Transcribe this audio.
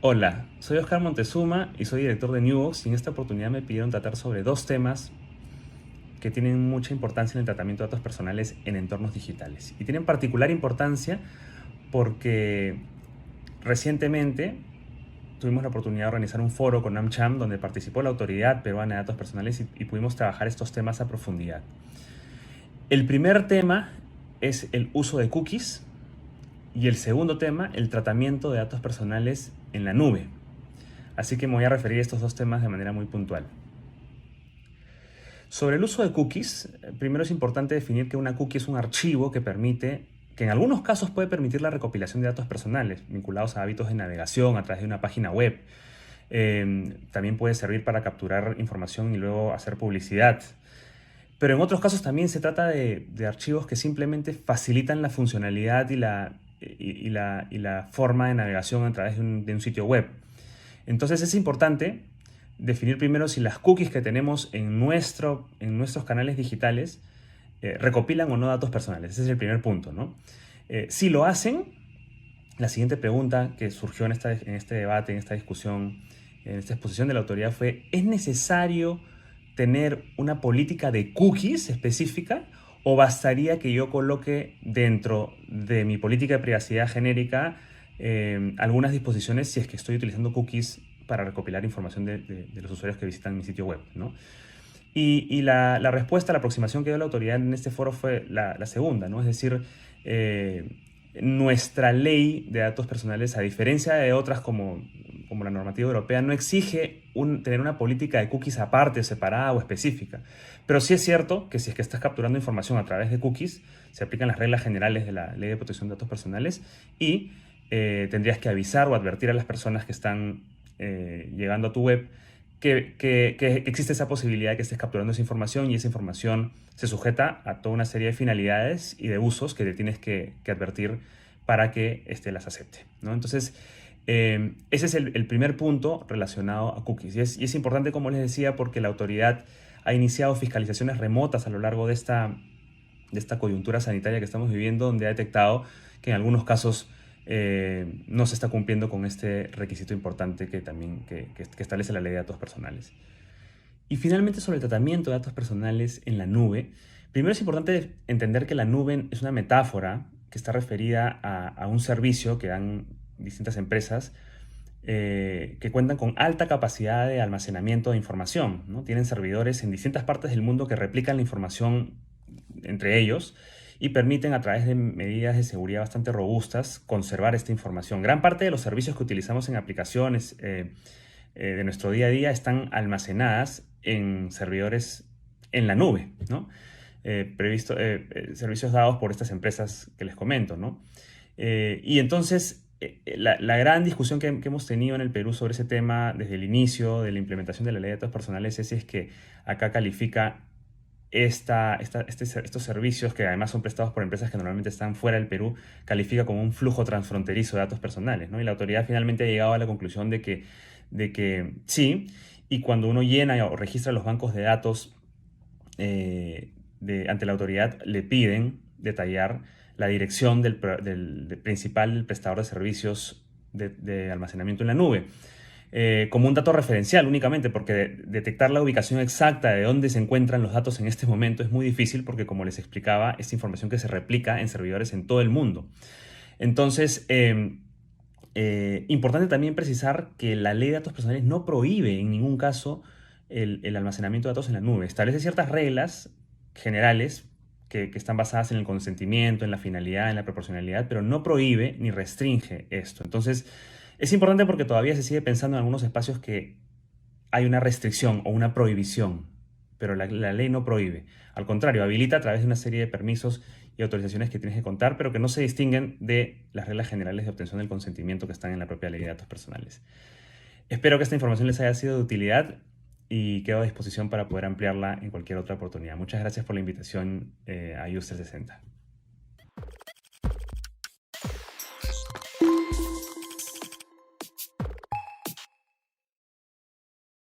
Hola, soy Oscar Montezuma y soy director de Newbox y en esta oportunidad me pidieron tratar sobre dos temas que tienen mucha importancia en el tratamiento de datos personales en entornos digitales. Y tienen particular importancia porque recientemente tuvimos la oportunidad de organizar un foro con AmCham donde participó la Autoridad Peruana de Datos Personales y pudimos trabajar estos temas a profundidad. El primer tema es el uso de cookies y el segundo tema, el tratamiento de datos personales en la nube. Así que me voy a referir a estos dos temas de manera muy puntual. Sobre el uso de cookies, primero es importante definir que una cookie es un archivo que en algunos casos puede permitir la recopilación de datos personales vinculados a hábitos de navegación a través de una página web. También puede servir para capturar información y luego hacer publicidad. Pero en otros casos también se trata de archivos que simplemente facilitan la funcionalidad y la forma de navegación a través de un sitio web. Entonces es importante definir primero si las cookies que tenemos en nuestros canales digitales recopilan o no datos personales. Ese es el primer punto, ¿no? Si lo hacen, la siguiente pregunta que surgió en este debate, en esta discusión, en esta exposición de la autoridad fue: ¿es necesario tener una política de cookies específica o bastaría que yo coloque dentro de mi política de privacidad genérica algunas disposiciones si es que estoy utilizando cookies para recopilar información de los usuarios que visitan mi sitio web, ¿no? Y la respuesta, la aproximación que dio la autoridad en este foro fue la segunda, ¿no? Es decir, nuestra ley de datos personales, a diferencia de otras como la normativa europea, no exige tener una política de cookies aparte, separada o específica. Pero sí es cierto que si es que estás capturando información a través de cookies, se aplican las reglas generales de la ley de protección de datos personales y tendrías que avisar o advertir a las personas que están llegando a tu web que existe esa posibilidad de que estés capturando esa información y esa información se sujeta a toda una serie de finalidades y de usos que te tienes que advertir para que las acepte, ¿no? Entonces, ese es el primer punto relacionado a cookies. Y es importante, como les decía, porque la autoridad ha iniciado fiscalizaciones remotas a lo largo de esta coyuntura sanitaria que estamos viviendo, donde ha detectado que en algunos casos no se está cumpliendo con este requisito importante que también que establece la ley de datos personales. Y finalmente, sobre el tratamiento de datos personales en la nube, primero es importante entender que la nube es una metáfora que está referida a un servicio que dan distintas empresas que cuentan con alta capacidad de almacenamiento de información, ¿no? Tienen servidores en distintas partes del mundo que replican la información entre ellos y permiten, a través de medidas de seguridad bastante robustas, conservar esta información. Gran parte de los servicios que utilizamos en aplicaciones de nuestro día a día están almacenadas en servidores en la nube, ¿no? Servicios dados por estas empresas que les comento, ¿no? Y entonces, la gran discusión que hemos tenido en el Perú sobre ese tema desde el inicio de la implementación de la ley de datos personales es si es que acá califica estos servicios, que además son prestados por empresas que normalmente están fuera del Perú, califica como un flujo transfronterizo de datos personales, ¿no? Y la autoridad finalmente ha llegado a la conclusión de que sí, y cuando uno llena o registra los bancos de datos ante la autoridad, le piden detallar la dirección del principal prestador de servicios de almacenamiento en la nube. Como un dato referencial únicamente, porque detectar la ubicación exacta de dónde se encuentran los datos en este momento es muy difícil porque, como les explicaba, es información que se replica en servidores en todo el mundo. Entonces, importante también precisar que la ley de datos personales no prohíbe en ningún caso el almacenamiento de datos en la nube. Establece ciertas reglas generales que están basadas en el consentimiento, en la finalidad, en la proporcionalidad, pero no prohíbe ni restringe esto. Entonces, es importante porque todavía se sigue pensando en algunos espacios que hay una restricción o una prohibición, pero la ley no prohíbe. Al contrario, habilita a través de una serie de permisos y autorizaciones que tienes que contar, pero que no se distinguen de las reglas generales de obtención del consentimiento que están en la propia ley de datos personales. Espero que esta información les haya sido de utilidad y quedo a disposición para poder ampliarla en cualquier otra oportunidad. Muchas gracias por la invitación a User 60.